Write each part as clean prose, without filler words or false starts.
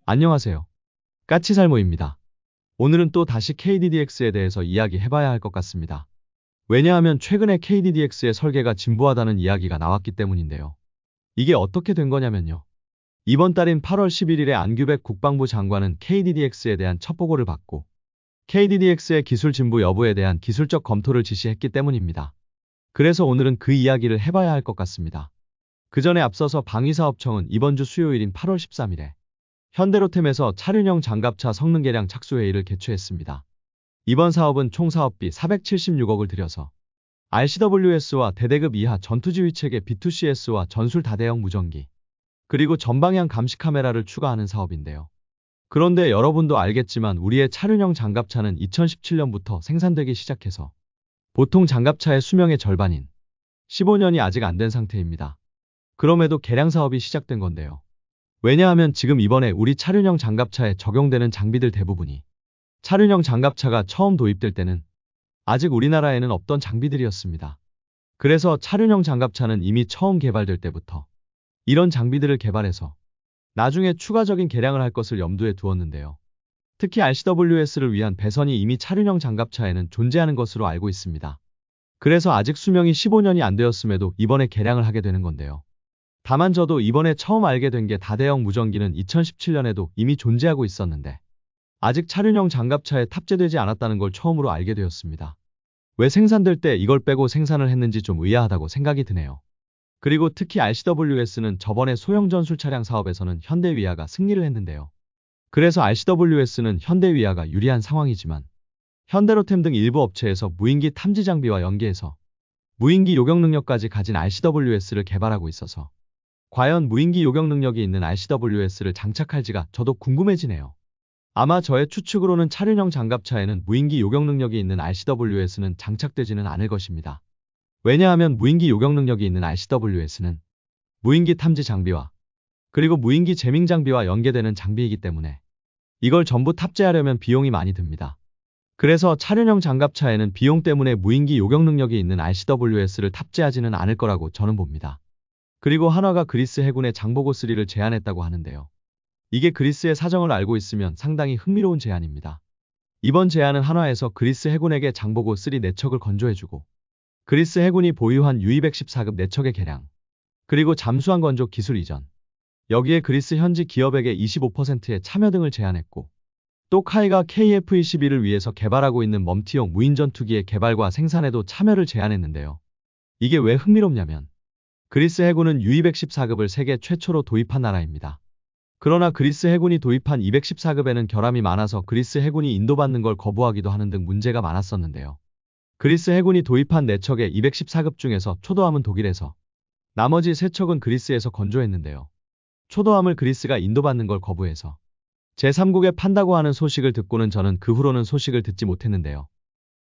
안녕하세요. 까치살모입니다. 오늘은 또 다시 KDDX에 대해서 이야기해봐야 할 것 같습니다. 왜냐하면 최근에 KDDX의 설계가 진부하다는 이야기가 나왔기 때문인데요. 이게 어떻게 된 거냐면요. 이번 달인 8월 11일에 안규백 국방부 장관은 KDDX에 대한 첩보고를 받고 KDDX의 기술 진부 여부에 대한 기술적 검토를 지시했기 때문입니다. 그래서 오늘은 그 이야기를 해봐야 할 것 같습니다. 그 전에 앞서서 방위사업청은 이번 주 수요일인 8월 13일에 현대로템에서 차륜형 장갑차 성능 개량 착수회의를 개최했습니다. 이번 사업은 총 사업비 476억을 들여서 RCWS와 대대급 이하 전투지휘체계 B2CS와 전술 다대형 무전기, 그리고 전방향 감시 카메라를 추가하는 사업인데요. 그런데 여러분도 알겠지만 우리의 차륜형 장갑차는 2017년부터 생산되기 시작해서 보통 장갑차의 수명의 절반인 15년이 아직 안 된 상태입니다. 그럼에도 개량 사업이 시작된 건데요. 왜냐하면 지금 이번에 우리 차륜형 장갑차에 적용되는 장비들 대부분이 차륜형 장갑차가 처음 도입될 때는 아직 우리나라에는 없던 장비들이었습니다. 그래서 차륜형 장갑차는 이미 처음 개발될 때부터 이런 장비들을 개발해서 나중에 추가적인 개량을 할 것을 염두에 두었는데요. 특히 RCWS를 위한 배선이 이미 차륜형 장갑차에는 존재하는 것으로 알고 있습니다. 그래서 아직 수명이 15년이 안 되었음에도 이번에 개량을 하게 되는 건데요. 다만 저도 이번에 처음 알게 된 게 다대형 무전기는 2017년에도 이미 존재하고 있었는데 아직 차륜형 장갑차에 탑재되지 않았다는 걸 처음으로 알게 되었습니다. 왜 생산될 때 이걸 빼고 생산을 했는지 좀 의아하다고 생각이 드네요. 그리고 특히 RCWS는 저번에 소형 전술 차량 사업에서는 현대위아가 승리를 했는데요. 그래서 RCWS는 현대위아가 유리한 상황이지만 현대로템 등 일부 업체에서 무인기 탐지 장비와 연계해서 무인기 요격 능력까지 가진 RCWS를 개발하고 있어서 과연 무인기 요격 능력이 있는 RCWS를 장착할지가 저도 궁금해지네요. 아마 저의 추측으로는 차륜형 장갑차에는 무인기 요격 능력이 있는 RCWS는 장착되지는 않을 것입니다. 왜냐하면 무인기 요격 능력이 있는 RCWS는 무인기 탐지 장비와 그리고 무인기 제밍 장비와 연계되는 장비이기 때문에 이걸 전부 탑재하려면 비용이 많이 듭니다. 그래서 차륜형 장갑차에는 비용 때문에 무인기 요격 능력이 있는 RCWS를 탑재하지는 않을 거라고 저는 봅니다. 그리고 한화가 그리스 해군에 장보고 3를 제안했다고 하는데요. 이게 그리스의 사정을 알고 있으면 상당히 흥미로운 제안입니다. 이번 제안은 한화에서 그리스 해군에게 장보고 3 4척을 건조해주고 그리스 해군이 보유한 U214급 4척의 개량, 그리고 잠수함 건조 기술 이전, 여기에 그리스 현지 기업에게 25%의 참여 등을 제안했고 또 카이가 KF-21을 위해서 개발하고 있는 멈티용 무인전투기의 개발과 생산에도 참여를 제안했는데요. 이게 왜 흥미롭냐면 그리스 해군은 U214급을 세계 최초로 도입한 나라입니다. 그러나 그리스 해군이 도입한 214급에는 결함이 많아서 그리스 해군이 인도받는 걸 거부하기도 하는 등 문제가 많았었는데요. 그리스 해군이 도입한 4척의 214급 중에서 초도함은 독일에서, 나머지 3척은 그리스에서 건조했는데요. 초도함을 그리스가 인도받는 걸 거부해서 제3국에 판다고 하는 소식을 듣고는 저는 그 후로는 소식을 듣지 못했는데요.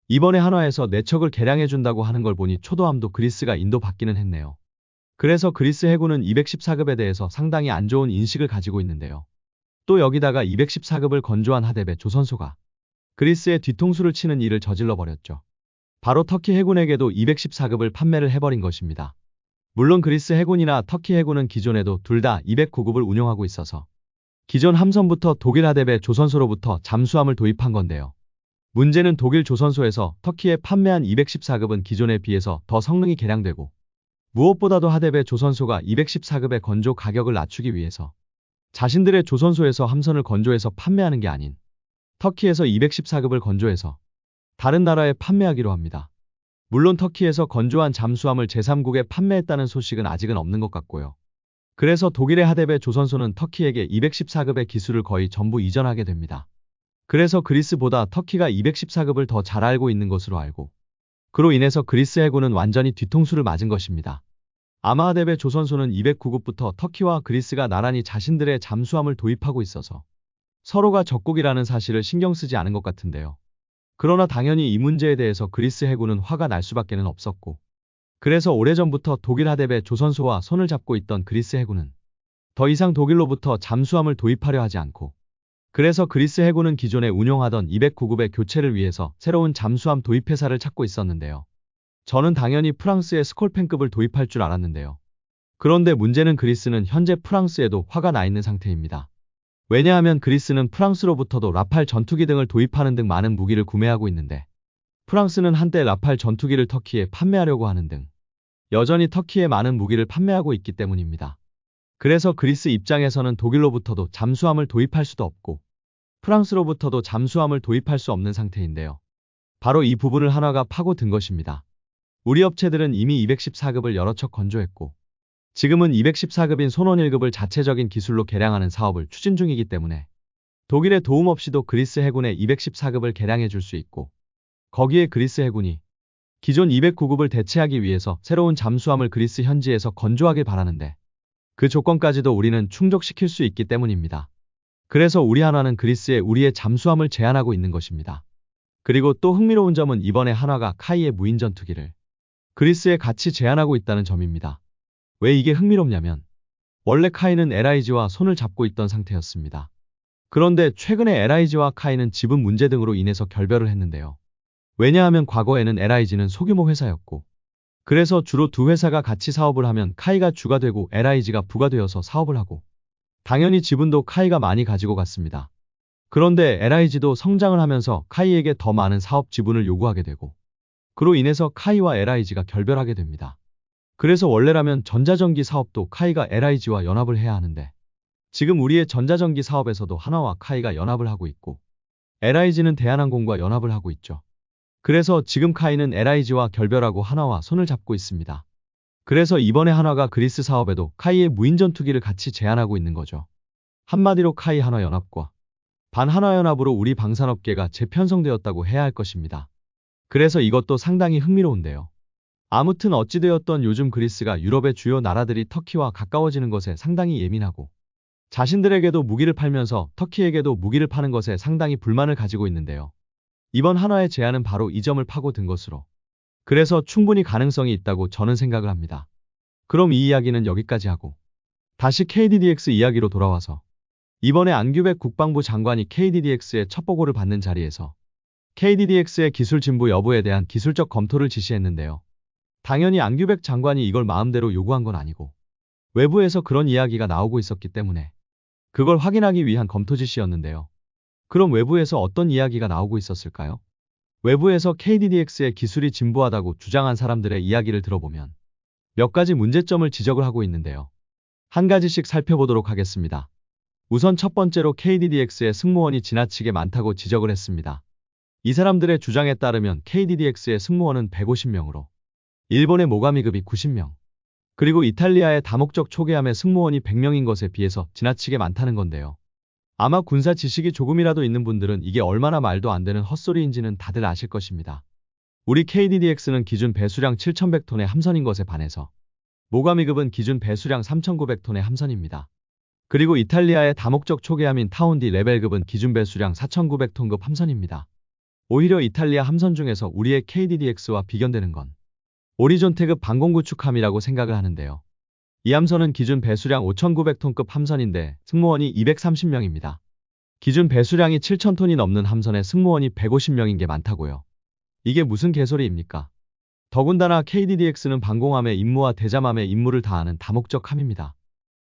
이번에 한화에서 4척을 개량해준다고 하는 걸 보니 초도함도 그리스가 인도받기는 했네요. 그래서 그리스 해군은 214급에 대해서 상당히 안 좋은 인식을 가지고 있는데요. 또 여기다가 214급을 건조한 하대배 조선소가 그리스의 뒤통수를 치는 일을 저질러 버렸죠. 바로 터키 해군에게도 214급을 판매를 해버린 것입니다. 물론 그리스 해군이나 터키 해군은 기존에도 둘 다 209급을 운용하고 있어서 기존 함선부터 독일 하대배 조선소로부터 잠수함을 도입한 건데요. 문제는 독일 조선소에서 터키에 판매한 214급은 기존에 비해서 더 성능이 개량되고 무엇보다도 하대배 조선소가 214급의 건조 가격을 낮추기 위해서 자신들의 조선소에서 함선을 건조해서 판매하는 게 아닌 터키에서 214급을 건조해서 다른 나라에 판매하기로 합니다. 물론 터키에서 건조한 잠수함을 제3국에 판매했다는 소식은 아직은 없는 것 같고요. 그래서 독일의 하대배 조선소는 터키에게 214급의 기술을 거의 전부 이전하게 됩니다. 그래서 그리스보다 터키가 214급을 더 잘 알고 있는 것으로 알고 그로 인해서 그리스 해군은 완전히 뒤통수를 맞은 것입니다. 아마 하대배 조선소는 209급부터 터키와 그리스가 나란히 자신들의 잠수함을 도입하고 있어서 서로가 적국이라는 사실을 신경 쓰지 않은 것 같은데요. 그러나 당연히 이 문제에 대해서 그리스 해군은 화가 날 수밖에는 없었고 그래서 오래전부터 독일 하대배 조선소와 손을 잡고 있던 그리스 해군은 더 이상 독일로부터 잠수함을 도입하려 하지 않고 그래서 그리스 해군은 기존에 운용하던 209급의 교체를 위해서 새로운 잠수함 도입 회사를 찾고 있었는데요. 저는 당연히 프랑스의 스콜펜급을 도입할 줄 알았는데요. 그런데 문제는 그리스는 현재 프랑스에도 화가 나 있는 상태입니다. 왜냐하면 그리스는 프랑스로부터도 라팔 전투기 등을 도입하는 등 많은 무기를 구매하고 있는데 프랑스는 한때 라팔 전투기를 터키에 판매하려고 하는 등 여전히 터키에 많은 무기를 판매하고 있기 때문입니다. 그래서 그리스 입장에서는 독일로부터도 잠수함을 도입할 수도 없고 프랑스로부터도 잠수함을 도입할 수 없는 상태인데요. 바로 이 부분을 한화가 파고든 것입니다. 우리 업체들은 이미 214급을 여러 척 건조했고 지금은 214급인 손원 1급을 자체적인 기술로 개량하는 사업을 추진 중이기 때문에 독일의 도움 없이도 그리스 해군의 214급을 개량해 줄 수 있고 거기에 그리스 해군이 기존 209급을 대체하기 위해서 새로운 잠수함을 그리스 현지에서 건조하길 바라는데 그 조건까지도 우리는 충족시킬 수 있기 때문입니다. 그래서 우리 한화는 그리스에 우리의 잠수함을 제안하고 있는 것입니다. 그리고 또 흥미로운 점은 이번에 한화가 카이의 무인 전투기를 그리스에 같이 제안하고 있다는 점입니다. 왜 이게 흥미롭냐면 원래 카이는 LIG와 손을 잡고 있던 상태였습니다. 그런데 최근에 LIG와 카이는 지분 문제 등으로 인해서 결별을 했는데요. 왜냐하면 과거에는 LIG는 소규모 회사였고 그래서 주로 두 회사가 같이 사업을 하면 카이가 주가 되고 LIG가 부가 되어서 사업을 하고 당연히 지분도 카이가 많이 가지고 갔습니다. 그런데 LIG도 성장을 하면서 카이에게 더 많은 사업 지분을 요구하게 되고 그로 인해서 카이와 LIG가 결별하게 됩니다. 그래서 원래라면 전자전기 사업도 카이가 LIG와 연합을 해야 하는데 지금 우리의 전자전기 사업에서도 한화와 카이가 연합을 하고 있고 LIG는 대한항공과 연합을 하고 있죠. 그래서 지금 카이는 LIG와 결별하고 한화와 손을 잡고 있습니다. 그래서 이번에 한화가 그리스 사업에도 카이의 무인 전투기를 같이 제안하고 있는 거죠. 한마디로 카이 한화 연합과 반한화 연합으로 우리 방산업계가 재편성되었다고 해야 할 것입니다. 그래서 이것도 상당히 흥미로운데요. 아무튼 어찌되었던 요즘 그리스가 유럽의 주요 나라들이 터키와 가까워지는 것에 상당히 예민하고 자신들에게도 무기를 팔면서 터키에게도 무기를 파는 것에 상당히 불만을 가지고 있는데요. 이번 한화의 제안은 바로 이 점을 파고든 것으로 그래서 충분히 가능성이 있다고 저는 생각을 합니다. 그럼 이 이야기는 여기까지 하고 다시 KDDX 이야기로 돌아와서 이번에 안규백 국방부 장관이 KDDX의 첫 보고를 받는 자리에서 KDDX의 기술 진보 여부에 대한 기술적 검토를 지시했는데요. 당연히 안규백 장관이 이걸 마음대로 요구한 건 아니고 외부에서 그런 이야기가 나오고 있었기 때문에 그걸 확인하기 위한 검토 지시였는데요. 그럼 외부에서 어떤 이야기가 나오고 있었을까요? 외부에서 KDDX의 기술이 진보하다고 주장한 사람들의 이야기를 들어보면 몇 가지 문제점을 지적을 하고 있는데요. 한 가지씩 살펴보도록 하겠습니다. 우선 첫 번째로 KDDX의 승무원이 지나치게 많다고 지적을 했습니다. 이 사람들의 주장에 따르면 KDDX의 승무원은 150명으로 일본의 모가미급이 90명, 그리고 이탈리아의 다목적 초계함의 승무원이 100명인 것에 비해서 지나치게 많다는 건데요. 아마 군사 지식이 조금이라도 있는 분들은 이게 얼마나 말도 안 되는 헛소리인지는 다들 아실 것입니다. 우리 KDDX는 기준 배수량 7,100톤의 함선인 것에 반해서 모가미급은 기준 배수량 3,900톤의 함선입니다. 그리고 이탈리아의 다목적 초계함인 타운디 레벨급은 기준 배수량 4,900톤급 함선입니다. 오히려 이탈리아 함선 중에서 우리의 KDDX와 비견되는 건 오리존테급 방공구축함이라고 생각을 하는데요. 이 함선은 기준 배수량 5,900톤급 함선인데 승무원이 230명입니다. 기준 배수량이 7,000톤이 넘는 함선에 승무원이 150명인 게 많다고요. 이게 무슨 개소리입니까? 더군다나 KDDX는 방공함의 임무와 대잠함의 임무를 다하는 다목적 함입니다.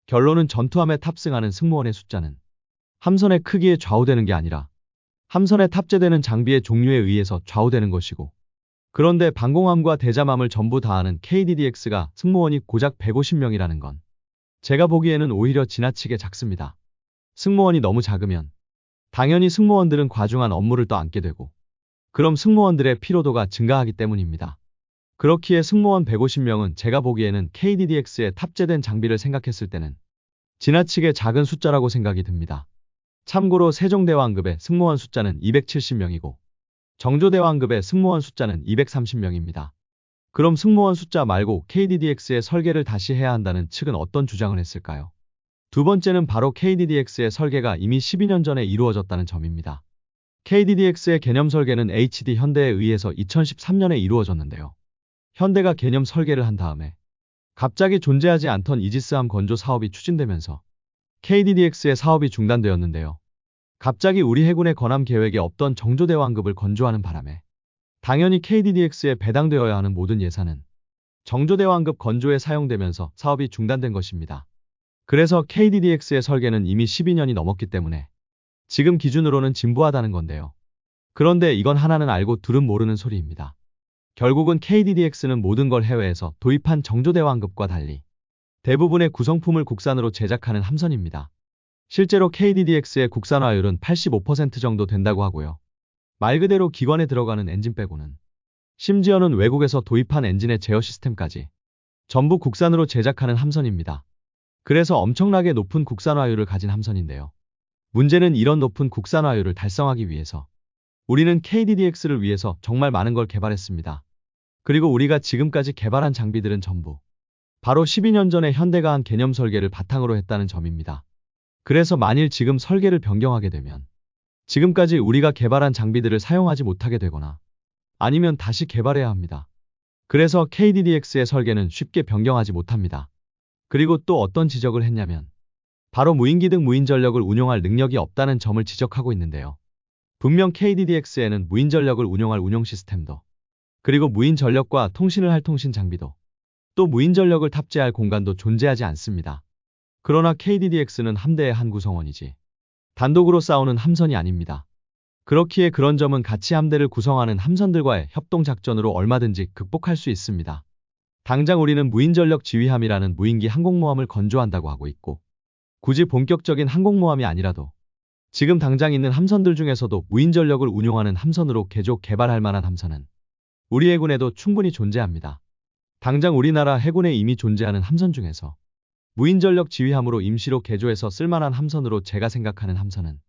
결론은 전투함에 탑승하는 승무원의 숫자는 함선의 크기에 좌우되는 게 아니라 함선에 탑재되는 장비의 종류에 의해서 좌우되는 것이고 그런데 방공함과 대잠함을 전부 다하는 KDDX가 승무원이 고작 150명이라는 건 제가 보기에는 오히려 지나치게 작습니다. 승무원이 너무 작으면 당연히 승무원들은 과중한 업무를 떠안게 되고 그럼 승무원들의 피로도가 증가하기 때문입니다. 그렇기에 승무원 150명은 제가 보기에는 KDDX에 탑재된 장비를 생각했을 때는 지나치게 작은 숫자라고 생각이 듭니다. 참고로 세종대왕급의 승무원 숫자는 270명이고 정조대왕급의 승무원 숫자는 230명입니다. 그럼 승무원 숫자 말고 KDDX의 설계를 다시 해야 한다는 측은 어떤 주장을 했을까요? 두 번째는 바로 KDDX의 설계가 이미 12년 전에 이루어졌다는 점입니다. KDDX의 개념 설계는 HD 현대에 의해서 2013년에 이루어졌는데요. 현대가 개념 설계를 한 다음에 갑자기 존재하지 않던 이지스함 건조 사업이 추진되면서 KDDX의 사업이 중단되었는데요. 갑자기 우리 해군의 건함 계획에 없던 정조대왕급을 건조하는 바람에 당연히 KDDX에 배당되어야 하는 모든 예산은 정조대왕급 건조에 사용되면서 사업이 중단된 것입니다. 그래서 KDDX의 설계는 이미 12년이 넘었기 때문에 지금 기준으로는 진부하다는 건데요. 그런데 이건 하나는 알고 둘은 모르는 소리입니다. 결국은 KDDX는 모든 걸 해외에서 도입한 정조대왕급과 달리 대부분의 구성품을 국산으로 제작하는 함선입니다. 실제로 KDDX의 국산화율은 85% 정도 된다고 하고요. 말 그대로 기관에 들어가는 엔진 빼고는, 심지어는 외국에서 도입한 엔진의 제어 시스템까지 전부 국산으로 제작하는 함선입니다. 그래서 엄청나게 높은 국산화율을 가진 함선인데요. 문제는 이런 높은 국산화율을 달성하기 위해서 우리는 KDDX를 위해서 정말 많은 걸 개발했습니다. 그리고 우리가 지금까지 개발한 장비들은 전부 바로 12년 전에 현대가 한 개념 설계를 바탕으로 했다는 점입니다. 그래서 만일 지금 설계를 변경하게 되면 지금까지 우리가 개발한 장비들을 사용하지 못하게 되거나 아니면 다시 개발해야 합니다. 그래서 KDDX의 설계는 쉽게 변경하지 못합니다. 그리고 또 어떤 지적을 했냐면 바로 무인기 등 무인전력을 운용할 능력이 없다는 점을 지적하고 있는데요. 분명 KDDX에는 무인전력을 운용할 운용 시스템도, 그리고 무인전력과 통신을 할 통신 장비도, 또 무인전력을 탑재할 공간도 존재하지 않습니다. 그러나 KDDX는 함대의 한 구성원이지 단독으로 싸우는 함선이 아닙니다. 그렇기에 그런 점은 같이 함대를 구성하는 함선들과의 협동작전으로 얼마든지 극복할 수 있습니다. 당장 우리는 무인전력 지휘함이라는 무인기 항공모함을 건조한다고 하고 있고, 굳이 본격적인 항공모함이 아니라도 지금 당장 있는 함선들 중에서도 무인전력을 운용하는 함선으로 개조 개발할 만한 함선은 우리 해군에도 충분히 존재합니다. 당장 우리나라 해군에 이미 존재하는 함선 중에서 무인전력 지휘함으로 임시로 개조해서 쓸만한 함선으로 제가 생각하는 함선은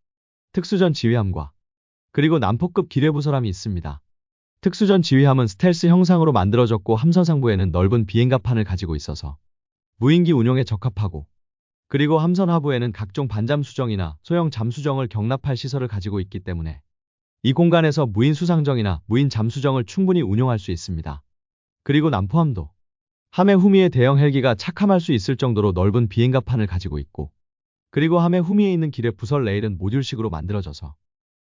특수전 지휘함과 그리고 남포급 기뢰부설함이 있습니다. 특수전 지휘함은 스텔스 형상으로 만들어졌고 함선 상부에는 넓은 비행갑판을 가지고 있어서 무인기 운용에 적합하고, 그리고 함선 하부에는 각종 반잠 수정이나 소형 잠수정을 경납할 시설을 가지고 있기 때문에 이 공간에서 무인 수상정이나 무인 잠수정을 충분히 운용할 수 있습니다. 그리고 남포함도 함해 후미에 대형 헬기가 착함할 수 있을 정도로 넓은 비행갑판을 가지고 있고, 그리고 함해 후미에 있는 기뢰 부설 레일은 모듈식으로 만들어져서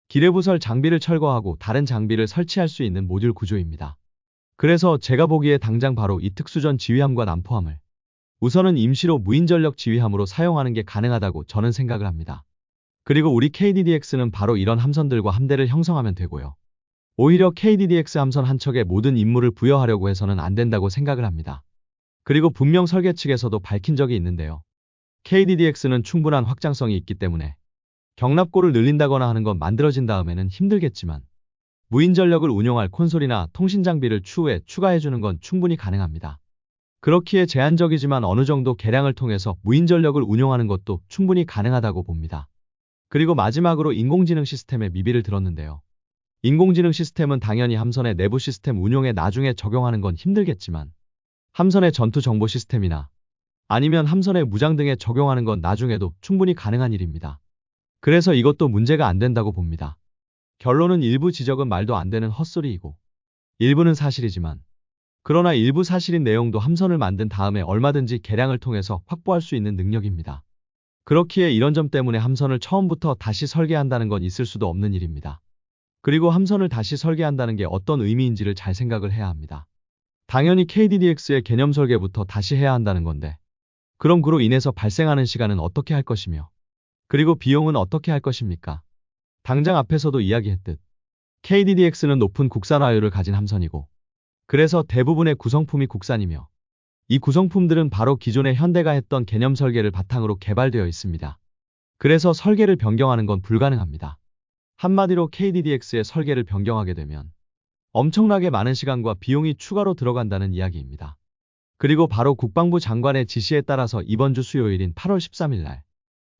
기뢰 부설 장비를 철거하고 다른 장비를 설치할 수 있는 모듈 구조입니다. 그래서 제가 보기에 당장 바로 이 특수전 지휘함과 남포함을 우선은 임시로 무인전력 지휘함으로 사용하는 게 가능하다고 저는 생각을 합니다. 그리고 우리 KDDX는 바로 이런 함선들과 함대를 형성하면 되고요. 오히려 KDDX 함선 한 척에 모든 임무를 부여하려고 해서는 안 된다고 생각을 합니다. 그리고 분명 설계 측에서도 밝힌 적이 있는데요. KDDX는 충분한 확장성이 있기 때문에 경납고를 늘린다거나 하는 건 만들어진 다음에는 힘들겠지만 무인전력을 운용할 콘솔이나 통신장비를 추후에 추가해주는 건 충분히 가능합니다. 그렇기에 제한적이지만 어느 정도 개량을 통해서 무인전력을 운용하는 것도 충분히 가능하다고 봅니다. 그리고 마지막으로 인공지능 시스템의 미비를 들었는데요. 인공지능 시스템은 당연히 함선의 내부 시스템 운용에 나중에 적용하는 건 힘들겠지만 함선의 전투 정보 시스템이나 아니면 함선의 무장 등에 적용하는 건 나중에도 충분히 가능한 일입니다. 그래서 이것도 문제가 안 된다고 봅니다. 결론은 일부 지적은 말도 안 되는 헛소리이고 일부는 사실이지만, 그러나 일부 사실인 내용도 함선을 만든 다음에 얼마든지 개량을 통해서 확보할 수 있는 능력입니다. 그렇기에 이런 점 때문에 함선을 처음부터 다시 설계한다는 건 있을 수도 없는 일입니다. 그리고 함선을 다시 설계한다는 게 어떤 의미인지를 잘 생각을 해야 합니다. 당연히 KDDX의 개념 설계부터 다시 해야 한다는 건데, 그럼 그로 인해서 발생하는 시간은 어떻게 할 것이며, 그리고 비용은 어떻게 할 것입니까? 당장 앞에서도 이야기했듯 KDDX는 높은 국산화율을 가진 함선이고, 그래서 대부분의 구성품이 국산이며 이 구성품들은 바로 기존의 현대가 했던 개념 설계를 바탕으로 개발되어 있습니다. 그래서 설계를 변경하는 건 불가능합니다. 한마디로 KDDX의 설계를 변경하게 되면 엄청나게 많은 시간과 비용이 추가로 들어간다는 이야기입니다. 그리고 바로 국방부 장관의 지시에 따라서 이번 주 수요일인 8월 13일 날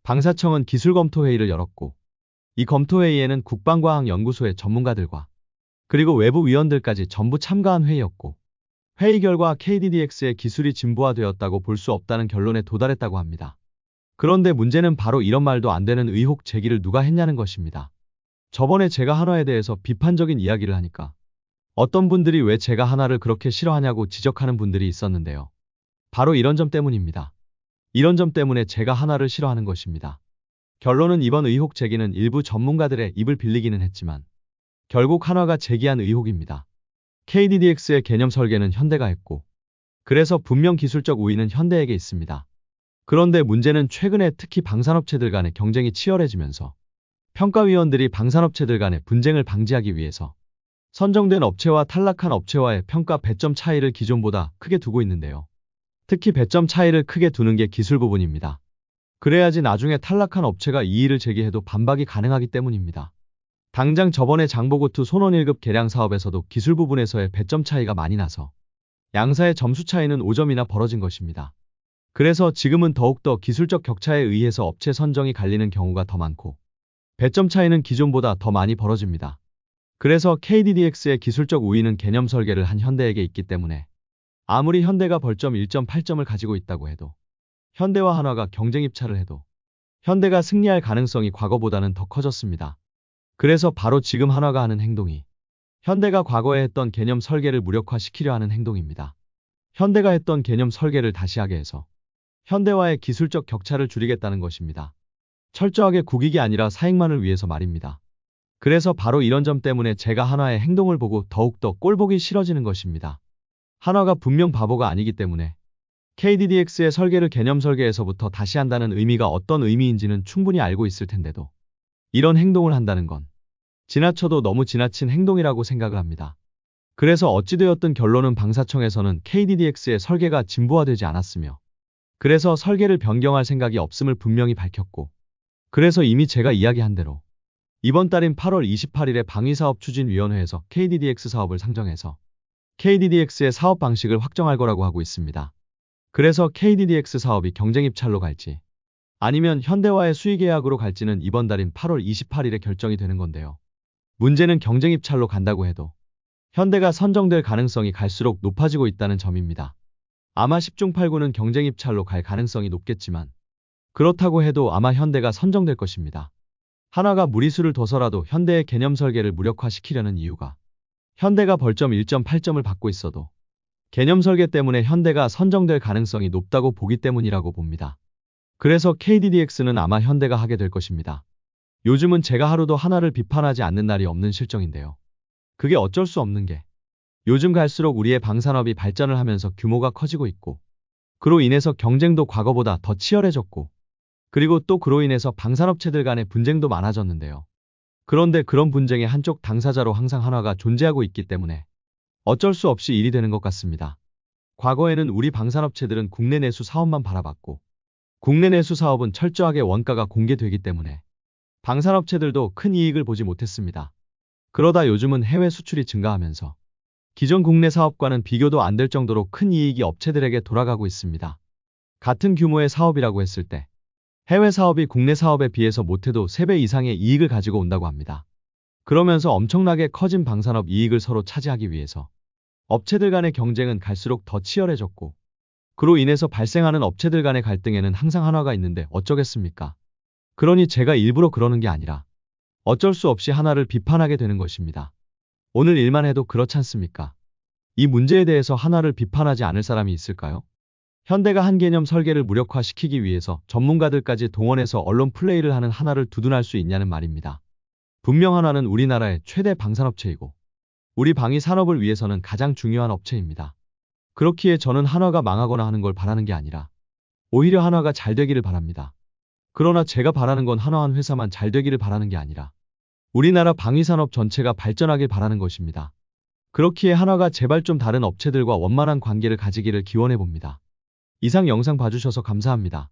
방사청은 기술검토회의를 열었고, 이 검토회의에는 국방과학연구소의 전문가들과 그리고 외부 위원들까지 전부 참가한 회의였고, 회의 결과 KDDX의 기술이 진보화되었다고 볼 수 없다는 결론에 도달했다고 합니다. 그런데 문제는 바로 이런 말도 안 되는 의혹 제기를 누가 했냐는 것입니다. 저번에 제가 한화에 대해서 비판적인 이야기를 하니까 어떤 분들이 왜 제가 한화를 그렇게 싫어하냐고 지적하는 분들이 있었는데요. 바로 이런 점 때문입니다. 이런 점 때문에 제가 한화를 싫어하는 것입니다. 결론은 이번 의혹 제기는 일부 전문가들의 입을 빌리기는 했지만 결국 한화가 제기한 의혹입니다. KDDX의 개념 설계는 현대가 했고, 그래서 분명 기술적 우위는 현대에게 있습니다. 그런데 문제는 최근에 특히 방산업체들 간의 경쟁이 치열해지면서 평가위원들이 방산업체들 간의 분쟁을 방지하기 위해서 선정된 업체와 탈락한 업체와의 평가 배점 차이를 기존보다 크게 두고 있는데요. 특히 배점 차이를 크게 두는 게 기술 부분입니다. 그래야지 나중에 탈락한 업체가 이의를 제기해도 반박이 가능하기 때문입니다. 당장 저번에 장보고2 손원 1급 개량 사업에서도 기술 부분에서의 배점 차이가 많이 나서 양사의 점수 차이는 5점이나 벌어진 것입니다. 그래서 지금은 더욱더 기술적 격차에 의해서 업체 선정이 갈리는 경우가 더 많고 배점 차이는 기존보다 더 많이 벌어집니다. 그래서 KDDX의 기술적 우위는 개념 설계를 한 현대에게 있기 때문에 아무리 현대가 벌점 1.8점을 가지고 있다고 해도 현대와 한화가 경쟁 입찰을 해도 현대가 승리할 가능성이 과거보다는 더 커졌습니다. 그래서 바로 지금 한화가 하는 행동이 현대가 과거에 했던 개념 설계를 무력화시키려 하는 행동입니다. 현대가 했던 개념 설계를 다시 하게 해서 현대와의 기술적 격차를 줄이겠다는 것입니다. 철저하게 국익이 아니라 사익만을 위해서 말입니다. 그래서 바로 이런 점 때문에 제가 한화의 행동을 보고 더욱더 꼴보기 싫어지는 것입니다. 한화가 분명 바보가 아니기 때문에 KDDX의 설계를 개념 설계에서부터 다시 한다는 의미가 어떤 의미인지는 충분히 알고 있을 텐데도 이런 행동을 한다는 건 지나쳐도 너무 지나친 행동이라고 생각을 합니다. 그래서 어찌되었든 결론은 방사청에서는 KDDX의 설계가 진보화되지 않았으며 그래서 설계를 변경할 생각이 없음을 분명히 밝혔고 그래서 이미 제가 이야기한 대로 이번 달인 8월 28일에 방위사업추진위원회에서 KDDX 사업을 상정해서 KDDX의 사업 방식을 확정할 거라고 하고 있습니다. 그래서 KDDX 사업이 경쟁 입찰로 갈지 아니면 현대와의 수의계약으로 갈지는 이번 달인 8월 28일에 결정이 되는 건데요. 문제는 경쟁 입찰로 간다고 해도 현대가 선정될 가능성이 갈수록 높아지고 있다는 점입니다. 아마 10중 8구는 경쟁 입찰로 갈 가능성이 높겠지만 그렇다고 해도 아마 현대가 선정될 것입니다. 한화가 무리수를 둬서라도 현대의 개념 설계를 무력화시키려는 이유가 현대가 벌점 1.8점을 받고 있어도 개념 설계 때문에 현대가 선정될 가능성이 높다고 보기 때문이라고 봅니다. 그래서 KDDX는 아마 현대가 하게 될 것입니다. 요즘은 제가 하루도 한화를 비판하지 않는 날이 없는 실정인데요. 그게 어쩔 수 없는 게 요즘 갈수록 우리의 방산업이 발전을 하면서 규모가 커지고 있고 그로 인해서 경쟁도 과거보다 더 치열해졌고 그리고 또 그로 인해서 방산업체들 간의 분쟁도 많아졌는데요. 그런데 그런 분쟁의 한쪽 당사자로 항상 한화가 존재하고 있기 때문에 어쩔 수 없이 일이 되는 것 같습니다. 과거에는 우리 방산업체들은 국내 내수 사업만 바라봤고 국내 내수 사업은 철저하게 원가가 공개되기 때문에 방산업체들도 큰 이익을 보지 못했습니다. 그러다 요즘은 해외 수출이 증가하면서 기존 국내 사업과는 비교도 안 될 정도로 큰 이익이 업체들에게 돌아가고 있습니다. 같은 규모의 사업이라고 했을 때 해외 사업이 국내 사업에 비해서 못해도 3배 이상의 이익을 가지고 온다고 합니다. 그러면서 엄청나게 커진 방산업 이익을 서로 차지하기 위해서 업체들 간의 경쟁은 갈수록 더 치열해졌고 그로 인해서 발생하는 업체들 간의 갈등에는 항상 한화가 있는데 어쩌겠습니까? 그러니 제가 일부러 그러는 게 아니라 어쩔 수 없이 한화를 비판하게 되는 것입니다. 오늘 일만 해도 그렇지 않습니까? 이 문제에 대해서 한화를 비판하지 않을 사람이 있을까요? 현대가 한 개념 설계를 무력화시키기 위해서 전문가들까지 동원해서 언론 플레이를 하는 한화를 두둔할 수 있냐는 말입니다. 분명 한화는 우리나라의 최대 방산업체이고 우리 방위 산업을 위해서는 가장 중요한 업체입니다. 그렇기에 저는 한화가 망하거나 하는 걸 바라는 게 아니라 오히려 한화가 잘 되기를 바랍니다. 그러나 제가 바라는 건 한화 한 회사만 잘 되기를 바라는 게 아니라 우리나라 방위산업 전체가 발전하길 바라는 것입니다. 그렇기에 한화가 제발 좀 다른 업체들과 원만한 관계를 가지기를 기원해 봅니다. 이상 영상 봐주셔서 감사합니다.